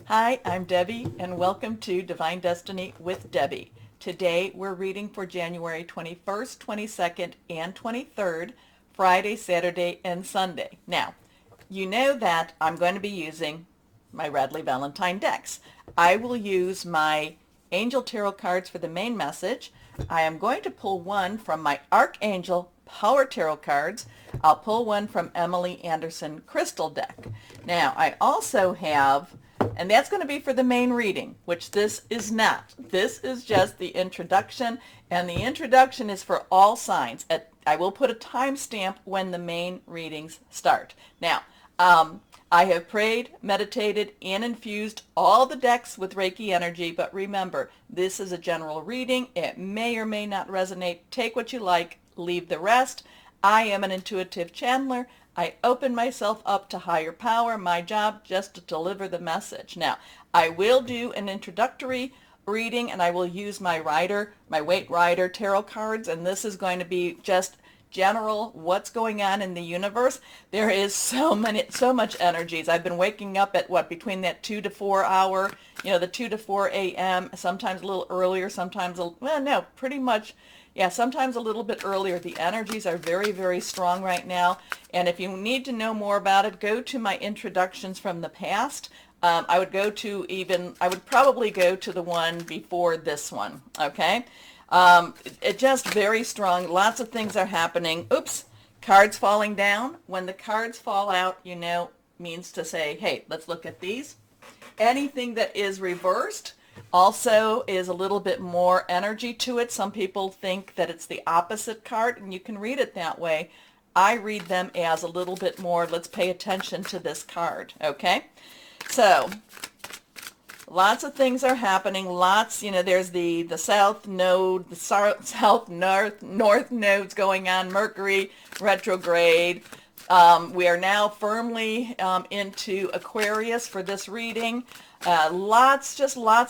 Hi, I'm Debbie, and welcome to Divine Destiny with Debbie. Today we're reading for January 21st, 22nd, and 23rd, Friday, Saturday, and Sunday. Now, you know that I'm going to be using my Radley Valentine decks. I will use my Angel Tarot cards for the main message. I am going to pull one from my Archangel Power Tarot cards. I'll pull one from Emily Anderson Crystal deck. Now, I also have, and that's going to be for the main reading, which this is not. This is just the introduction, and the introduction is for all signs. I will put a timestamp when the main readings start. Now, I have prayed, meditated, and infused all the decks with Reiki energy, but remember, this is a general reading. It may or may not resonate. Take what you like, leave the rest. I am an intuitive channeler. I open myself up to higher power. My job just to deliver the message. Now, I will do an introductory reading, and I will use my Weight Rider tarot cards, and this is going to be just general what's going on in the universe. There is so much energies. I've been waking up at between that 2 to 4 hour, the 2 to 4 a.m., sometimes a little earlier, sometimes pretty much, yeah, sometimes a little bit earlier. The energies are very, very strong right now. And if you need to know more about it, go to my introductions from the past. I would probably go to the one before this one, okay? It just very strong. Lots of things are happening. Oops, cards falling down. When the cards fall out, means to say, hey, let's look at these. Anything that is reversed also is a little bit more energy to it. Some people think that it's the opposite card, and you can read it that way. I read them as a little bit more, let's pay attention to this card, okay? So, lots of things are happening. There's the south node, the south north nodes going on, Mercury retrograde. We are now firmly into Aquarius for this reading. Lots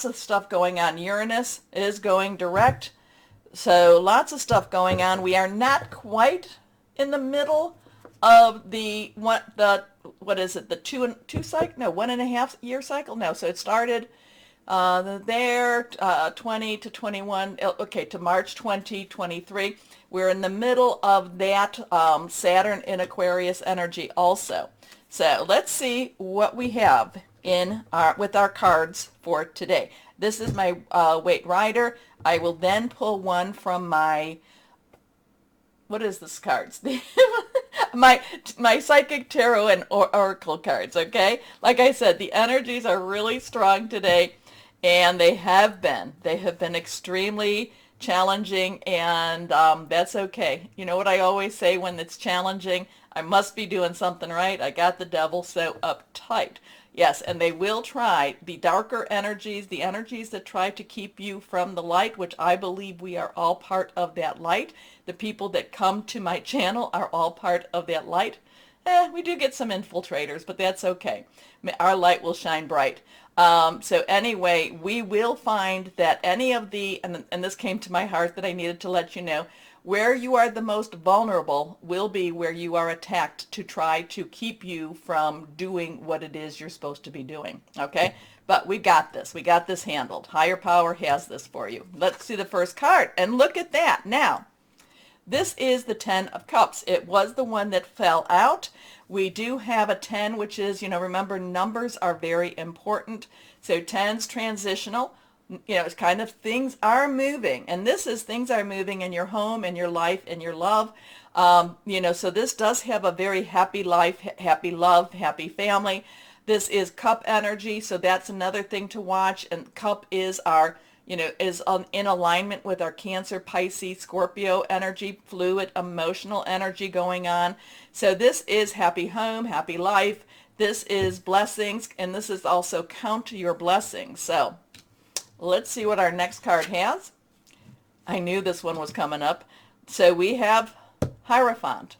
of stuff going on. Uranus is going direct. So lots of stuff going on. We are not quite in the middle of the 1.5 year cycle? No, so it started 20 to 21, okay, to March 2023. We're in the middle of that Saturn in Aquarius energy also. So let's see what we have with our cards for today. This is my Weight Rider. I will then pull one from my, what is this cards? my Psychic Tarot and Oracle cards, okay? Like I said, the energies are really strong today, and they have been extremely challenging, and that's okay. You know what I always say when it's challenging? I must be doing something right. I got the devil so uptight. Yes, and they will try, the darker energies, the energies that try to keep you from the light, which I believe we are all part of that light. The people that come to my channel are all part of that light. We do get some infiltrators, but that's okay. Our light will shine bright. So anyway, we will find that any of the, and this came to my heart that I needed to let you know, where you are the most vulnerable will be where you are attacked to try to keep you from doing what it is you're supposed to be doing, okay? But we got this. We got this handled. Higher power has this for you. Let's see the first card, and look at that. Now, this is the 10 of Cups. It was the one that fell out. We do have a 10, which is, remember, numbers are very important. So 10's transitional. It's kind of things are moving. And this is things are moving in your home, in your life, in your love. So this does have a very happy life, happy love, happy family. This is Cup energy, so that's another thing to watch. And Cup is our in alignment with our Cancer, Pisces, Scorpio energy, fluid, emotional energy going on. So this is happy home, happy life. This is blessings, and this is also count your blessings. So let's see what our next card has. I knew this one was coming up. So we have Hierophant.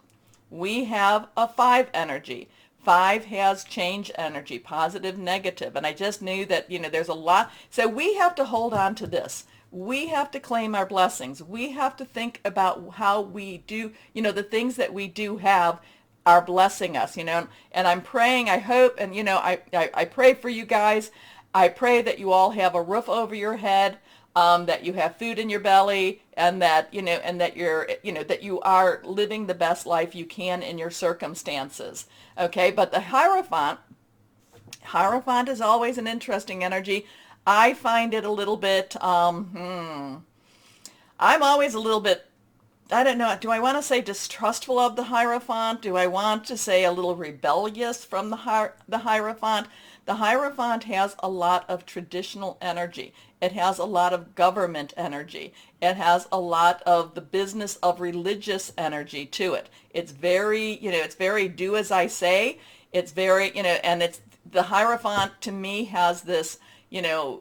We have a 5 energy. 5 has change energy, positive, negative. And I just knew that, there's a lot. So we have to hold on to this. We have to claim our blessings. We have to think about how we do, the things that we do have are blessing us, and I'm praying, I hope, and, I pray for you guys. I pray that you all have a roof over your head, that you have food in your belly, and that, and that that you are living the best life you can in your circumstances. Okay, but the Hierophant is always an interesting energy. I find it a little bit, I'm always a little bit, I don't know, do I want to say distrustful of the Hierophant? Do I want to say a little rebellious from the Hierophant? The Hierophant has a lot of traditional energy. It has a lot of government energy. It has a lot of the business of religious energy to it. It's very, it's very do as I say. It's very, and it's, the Hierophant to me has this, the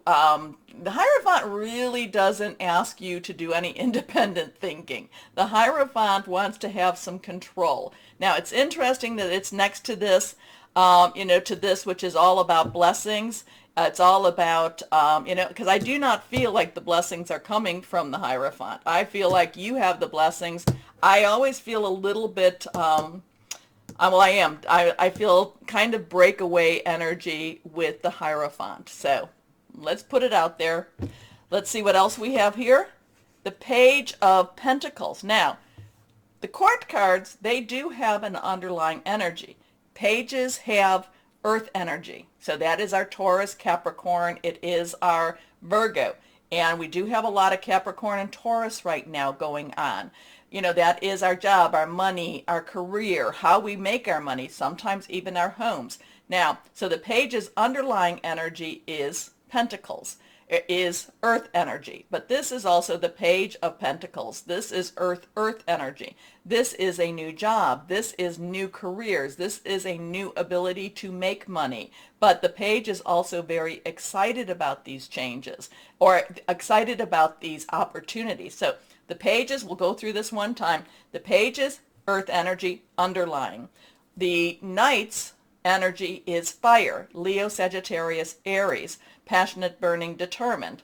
Hierophant really doesn't ask you to do any independent thinking. The Hierophant wants to have some control. Now, it's interesting that it's next to this, to this, which is all about blessings. It's all about, because I do not feel like the blessings are coming from the Hierophant. I feel like you have the blessings. I always feel a little bit, well, I am. I feel kind of breakaway energy with the Hierophant. So let's put it out there. Let's see what else we have here. The Page of Pentacles. Now, the court cards, they do have an underlying energy. Pages have earth energy. So that is our Taurus, Capricorn. It is our Virgo. And we do have a lot of Capricorn and Taurus right now going on. That is our job, our money, our career, how we make our money, sometimes even our homes. Now, so the page's underlying energy is Pentacles. It is earth energy. But this is also the Page of Pentacles. This is earth energy. This is a new job. This is new careers. This is a new ability to make money. But the page is also very excited about these changes, or excited about these opportunities. So the pages, we'll go through this one time. The pages, earth energy, underlying. The Knight's energy is fire, Leo, Sagittarius, Aries, passionate, burning, determined.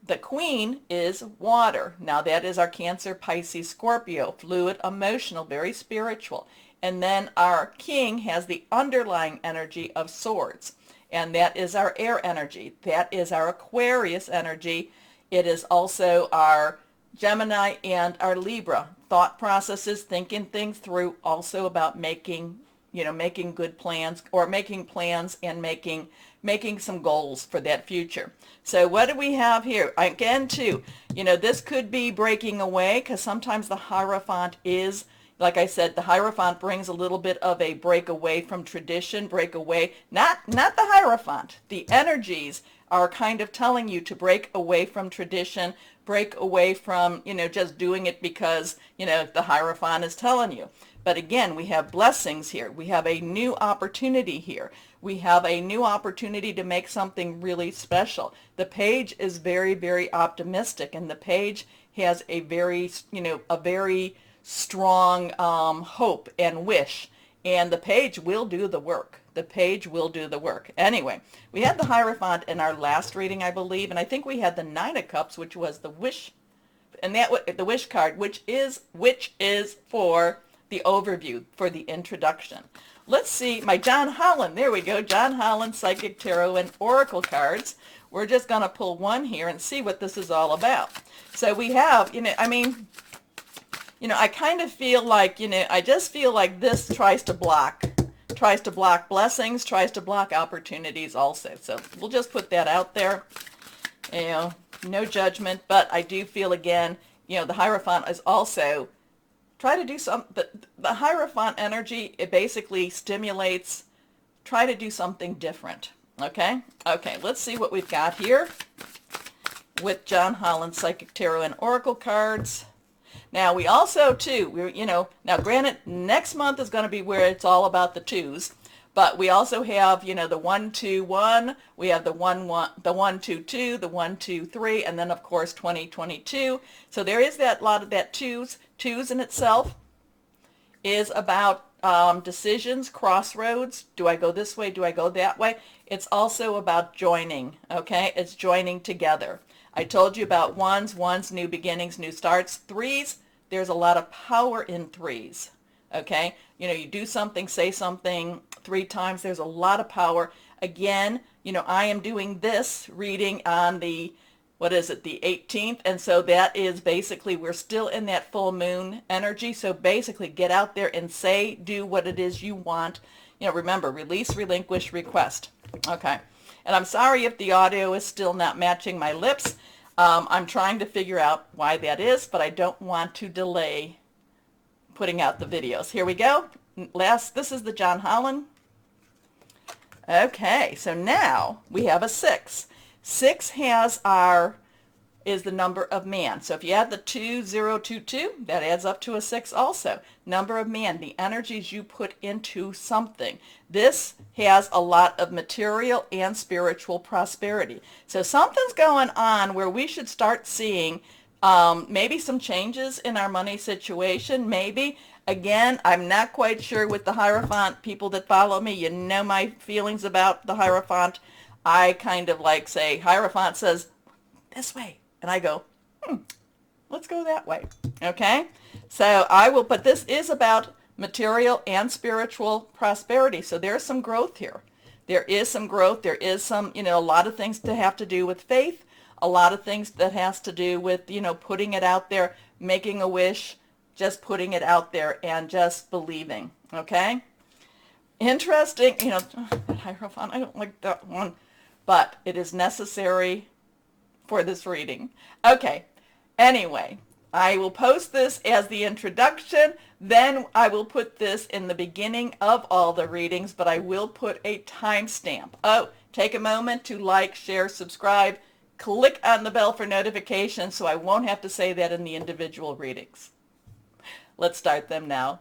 The Queen is water. Now that is our Cancer, Pisces, Scorpio, fluid, emotional, very spiritual. And then our King has the underlying energy of swords. And that is our air energy. That is our Aquarius energy. It is also our Gemini and our Libra. Thought processes, thinking things through, also about making good plans, or making plans and making some goals for that future. So what do we have here? Again, too, this could be breaking away, because sometimes the Hierophant is, like I said, the Hierophant brings a little bit of a break away from tradition, break away, not the Hierophant. The energies are kind of telling you to break away from tradition, break away from, just doing it because, the Hierophant is telling you. But again, we have blessings here. We have a new opportunity here. We have a new opportunity to make something really special. The page is very, very optimistic, and the page has a very, a very strong hope and wish. And the page will do the work. The page will do the work. Anyway, we had the Hierophant in our last reading, I believe, and I think we had the Nine of Cups, which was the wish, and that the wish card, which is for the overview, for the introduction. Let's see, my John Holland, there we go, John Holland Psychic Tarot and Oracle cards. We're just going to pull one here and see what this is all about. So we have, I kind of feel like, I just feel like this tries to block blessings, tries to block opportunities also. So we'll just put that out there. No judgment, but I do feel, again, the Hierophant is also try to do the Hierophant energy, it basically stimulates, try to do something different. Okay, let's see what we've got here with John Holland Psychic Tarot and Oracle cards. Now we also too, now granted, next month is going to be where it's all about the twos, but we also have, the 1, 2, 1, we have the 1, 1, the 1, 2, 2, the 1, 2, 3, and then of course 2022. So there is that lot of that twos in itself is about decisions, crossroads. Do I go this way? Do I go that way? It's also about joining, okay? It's joining together. I told you about ones, new beginnings, new starts. Threes, there's a lot of power in threes, okay? You do something, say something 3 times, there's a lot of power. Again, I am doing this reading on the, what is it, the 18th, and so that is basically, we're still in that full moon energy. So basically get out there and do what it is you want. Remember, release, relinquish, request. Okay. And I'm sorry if the audio is still not matching my lips. I'm trying to figure out why that is, but I don't want to delay putting out the videos. Here we go. This is the John Holland. Okay, so now we have a 6. 6 is the number of man. So if you add the 2022, that adds up to a 6 also. Number of man, the energies you put into something. This has a lot of material and spiritual prosperity. So something's going on where we should start seeing maybe some changes in our money situation, maybe. Again, I'm not quite sure with the Hierophant. People that follow me, you know my feelings about the Hierophant. I kind of like say, Hierophant says, this way. And I go, let's go that way. Okay? So I will, but this is about material and spiritual prosperity. So there's some growth here. There is some growth. There is some, a lot of things that have to do with faith. A lot of things that has to do with, putting it out there, making a wish, just putting it out there and just believing. Okay? Interesting, Hierophant, I don't like that one, but it is necessary for this reading. Okay, anyway, I will post this as the introduction, then I will put this in the beginning of all the readings, but I will put a timestamp. Oh, take a moment to like, share, subscribe, click on the bell for notifications so I won't have to say that in the individual readings. Let's start them now.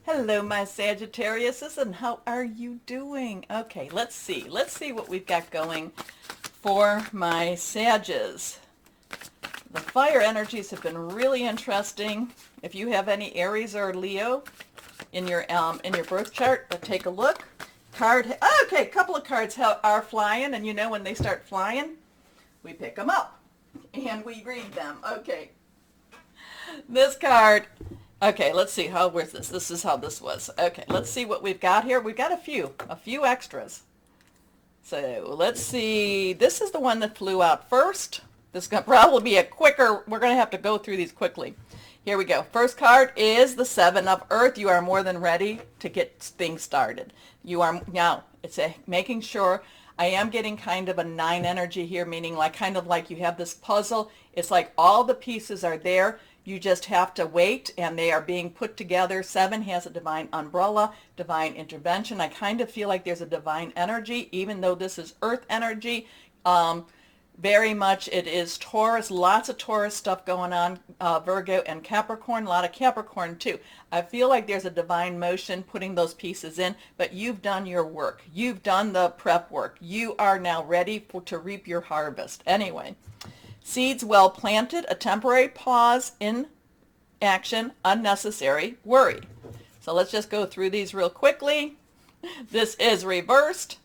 Hello, my Sagittariuses, and how are you doing? Okay, let's see. Let's see what we've got going for my Sages. The fire energies have been really interesting. If you have any Aries or Leo in your birth chart, take a look. Okay, a couple of cards are flying, and when they start flying, we pick them up and we read them. Okay, this card. Okay, let's see. Where's this? This is how this was. Okay, let's see what we've got here. We've got a few extras. So let's see. This is the one that flew out first. This is going to probably be we're going to have to go through these quickly. Here we go. First card is the 7 of Earth. You are more than ready to get things started. Now, it's making sure. I am getting kind of a 9 energy here, meaning kind of like you have this puzzle. It's like all the pieces are there. You just have to wait, and they are being put together. 7 has a divine umbrella, divine intervention. I kind of feel like there's a divine energy, even though this is Earth energy. Very much it is Taurus, lots of Taurus stuff going on, Virgo and Capricorn, a lot of Capricorn too. I feel like there's a divine motion putting those pieces in, but you've done your work. You've done the prep work. You are now ready to reap your harvest. Anyway. Seeds well planted, a temporary pause in action, unnecessary worry. So let's just go through these real quickly. This is reversed.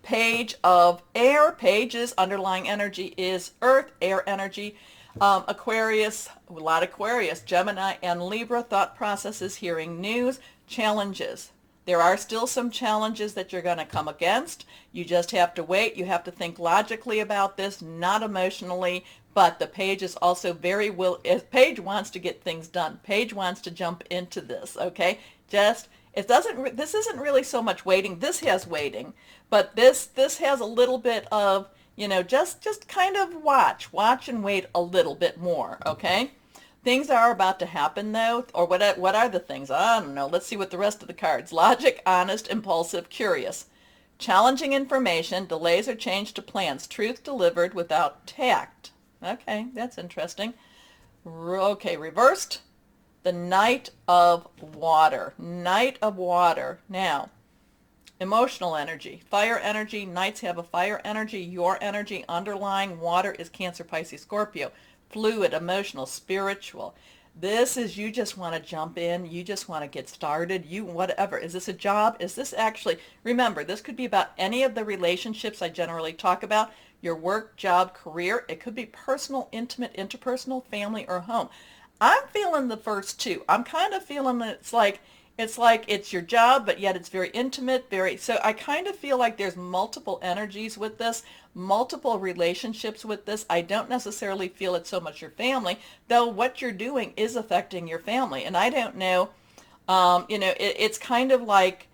Page of air. Pages, underlying energy is Earth, air energy. Aquarius, a lot of Aquarius, Gemini and Libra, thought processes, hearing news, challenges. There are still some challenges that you're going to come against. You just have to wait. You have to think logically about this, not emotionally. But the page is also Page wants to get things done. Page wants to jump into this, okay? This isn't really so much waiting. This has waiting. But this has a little bit of, just kind of watch and wait a little bit more, okay? Things are about to happen, though, or what are the things? I don't know. Let's see what the rest of the cards. Logic, honest, impulsive, curious. Challenging information, delays or change to plans. Truth delivered without tact. Okay, that's interesting. Okay, reversed. The Knight of Water. Knight of Water. Now, emotional energy. Fire energy. Knights have a fire energy. Your energy underlying water is Cancer, Pisces, Scorpio. Fluid, emotional, spiritual. This is you just want to jump in. You just want to get started. Whatever. Is this a job? Is this actually, remember, this could be about any of the relationships I generally talk about. Your work, job, career. It could be personal, intimate, interpersonal, family, or home. I'm feeling the first two. I'm kind of feeling that it's like It's like it's your job, but yet it's very intimate, so I kind of feel like there's multiple energies with this, multiple relationships with this. I don't necessarily feel it's so much your family, though what you're doing is affecting your family. And I don't know, it's kind of like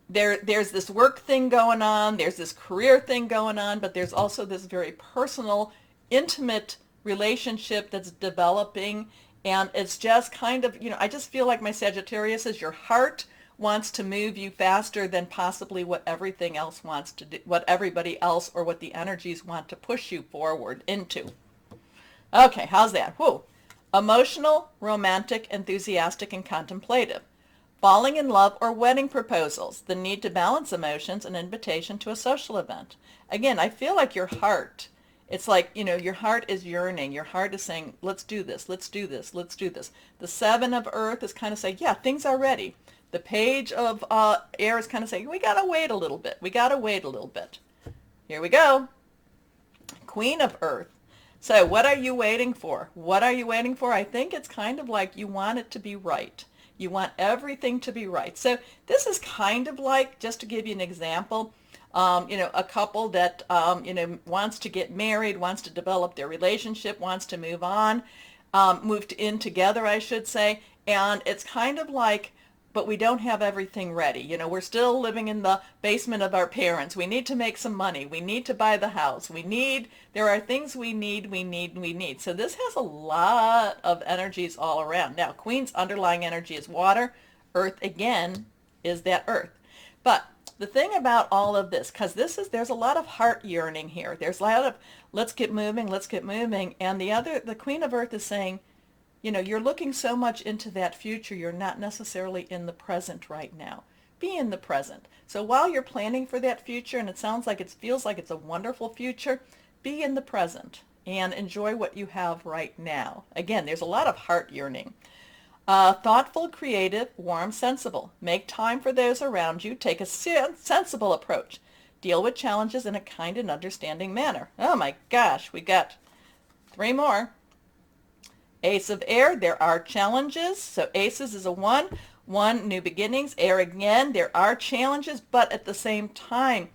there's this work thing going on, there's this career thing going on, but there's also this very personal, intimate relationship that's developing. And it's just kind of, I just feel like my Sagittarius is your heart wants to move you faster than possibly what everything else wants to do, what everybody else or what the energies want to push you forward into. Okay, how's that? Whoa. Emotional, romantic, enthusiastic, and contemplative. Falling in love or wedding proposals. The need to balance emotions, an invitation to a social event. Again, I feel like your heart, it's like, your heart is yearning. Your heart is saying, let's do this, let's do this, let's do this. The Seven of Earth is kind of saying, yeah, things are ready. The Page of Air is kind of saying, we got to wait a little bit. We got to wait a little bit. Here we go. Queen of Earth. So what are you waiting for? What are you waiting for? I think it's kind of like you want it to be right. You want everything to be right. So this is kind of like, just to give you an example, a couple that, wants to get married, wants to develop their relationship, wants to move on, moved in together, I should say. And it's kind of like, but we don't have everything ready. We're still living in the basement of our parents. We need to make some money. We need to buy the house. There are things we need. So this has a lot of energies all around. Now, Queen's underlying energy is water. Earth, again, is that earth. But the thing about all of this, because there's a lot of heart yearning here. There's a lot of, let's get moving. And the Queen of Earth is saying, you're looking so much into that future, you're not necessarily in the present right now. Be in the present. So while you're planning for that future, and it feels like it's a wonderful future, be in the present and enjoy what you have right now. Again, there's a lot of heart yearning. Thoughtful, creative, warm, sensible. Make time for those around you. Take a sensible approach. Deal with challenges in a kind and understanding manner. Oh my gosh, we got 3 more. Ace of Air, there are challenges. So Aces is a 1. 1, new beginnings. Air again, there are challenges, but at the same time,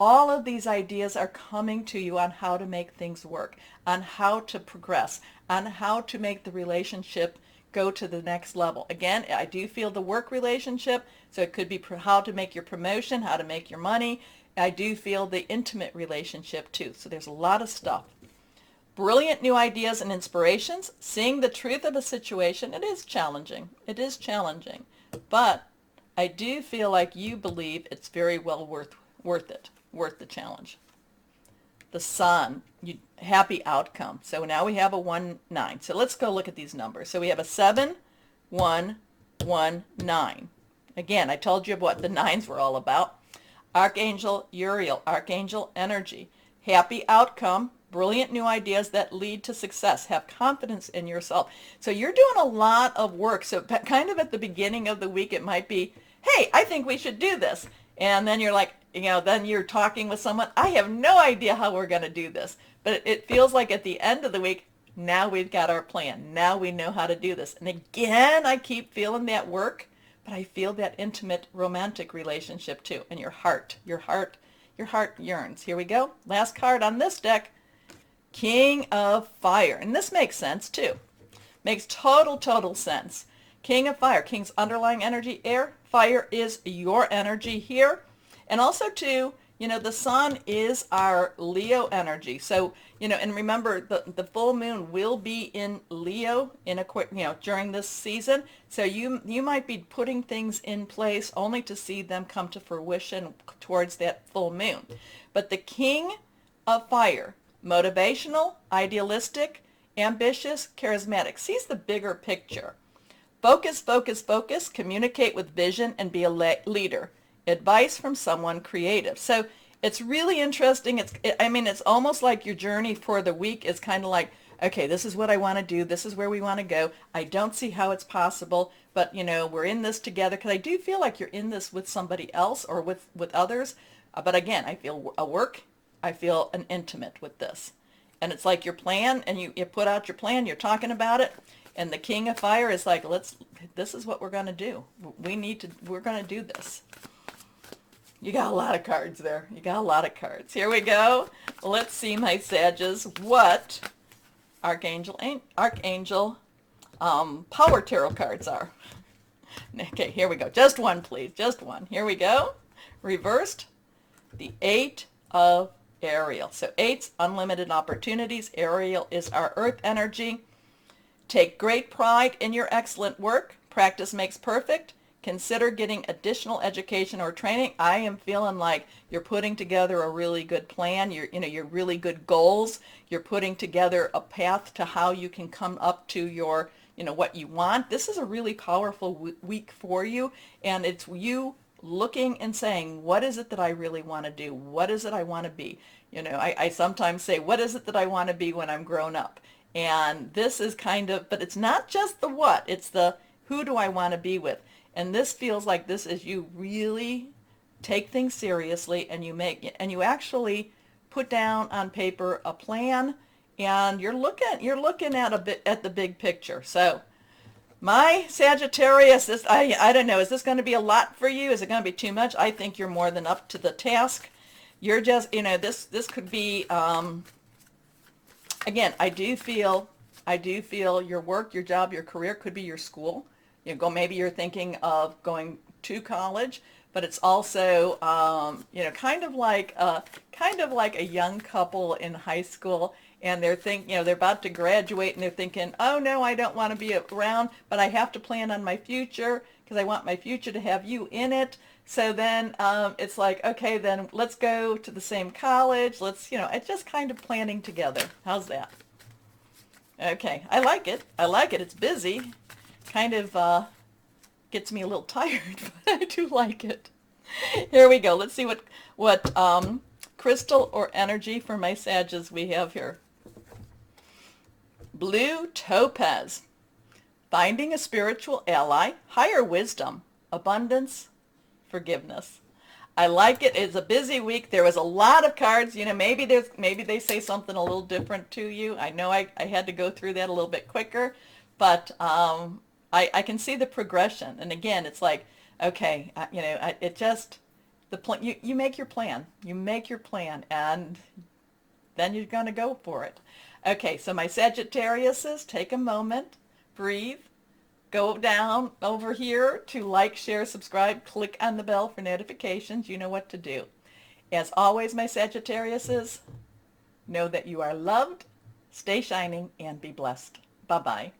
all of these ideas are coming to you on how to make things work, on how to progress, on how to make the relationship go to the next level. Again, I do feel the work relationship, so it could be how to make your promotion, how to make your money. I do feel the intimate relationship too. So there's a lot of stuff. Brilliant new ideas and inspirations. Seeing the truth of a situation. It is challenging. But I do feel like you believe it's very well worth it. Worth the challenge. The Sun. Happy outcome. So now we have a 1, 9. So let's go look at these numbers. So we have a 7, 1, 1, 9. Again, I told you what the 9s were all about. Archangel Uriel. Archangel energy. Happy outcome. Brilliant new ideas that lead to success. Have confidence in yourself. So you're doing a lot of work. So kind of at the beginning of the week, it might be, hey, I think we should do this. And then you're like, then you're talking with someone. I have no idea how we're going to do this. But it feels like at the end of the week, now we've got our plan. Now we know how to do this. And again, I keep feeling that work, but I feel that intimate romantic relationship too. And your heart yearns. Here we go. Last card on this deck. King of Fire. And this makes sense too. Makes total sense. King of Fire. King's underlying energy, air. Fire is your energy here. And also too, the Sun is our Leo energy. So, and remember the full moon will be in Leo during this season. So you might be putting things in place only to see them come to fruition towards that full moon. But the King of Fire, motivational, idealistic, ambitious, charismatic, sees the bigger picture. Focus, communicate with vision and be a leader. Advice from someone creative. So it's really interesting. It's almost like your journey for the week is kind of like, okay, this is what I want to do. This is where we want to go. I don't see how it's possible, but we're in this together, because I do feel like you're in this with somebody else or with others. But again, I feel a work. I feel an intimate with this. And it's like your plan, and you put out your plan, you're talking about it, And the King of Fire is like, this is what we're going to do. We're going to do this. You got a lot of cards there. You got a lot of cards. Here we go. Let's see, my Sages, what Archangel Power Tarot cards are. Okay, here we go. Just one, please. Just one. Here we go. Reversed, the 8 of Ariel. So 8's unlimited opportunities. Ariel is our earth energy. Take great pride in your excellent work. Practice makes perfect. Consider getting additional education or training. I am feeling like you're putting together a really good plan. You're really good goals. You're putting together a path to how you can come up to your, what you want. This is a really powerful week for you, and it's you looking and saying, what is it that I really want to do? What is it I want to be? I sometimes say, what is it that I want to be when I'm grown up? And this is but it's not just the what, it's the who do I want to be with? And this feels like this is you really take things seriously, and you actually put down on paper a plan, and you're looking at the big picture. So my Sagittarius, I don't know, is this going to be a lot for you? Is it going to be too much? I think you're more than up to the task. You're just, this could be, again, I do feel your work, your job, your career could be your school. Maybe you're thinking of going to college, but it's also, kind of like a young couple in high school, and they're they're about to graduate, and they're thinking, oh no, I don't want to be around, but I have to plan on my future because I want my future to have you in it. So then it's like, okay, then let's go to the same college. It's just kind of planning together. How's that? Okay, I like it. It's busy. Kind of gets me a little tired, but I do like it. Here we go. Let's see what crystal or energy for my Sages we have here. Blue topaz. Finding a spiritual ally, higher wisdom, abundance, forgiveness. I like it. It's a busy week. There was a lot of cards. Maybe they say something a little different to you. I know I had to go through that a little bit quicker, but I can see the progression. And again, it's like, okay, you make your plan. You make your plan, and then you're going to go for it. Okay, so my Sagittariuses, take a moment, breathe, go down over here to like, share, subscribe, click on the bell for notifications. You know what to do. As always, my Sagittariuses, know that you are loved, stay shining, and be blessed. Bye-bye.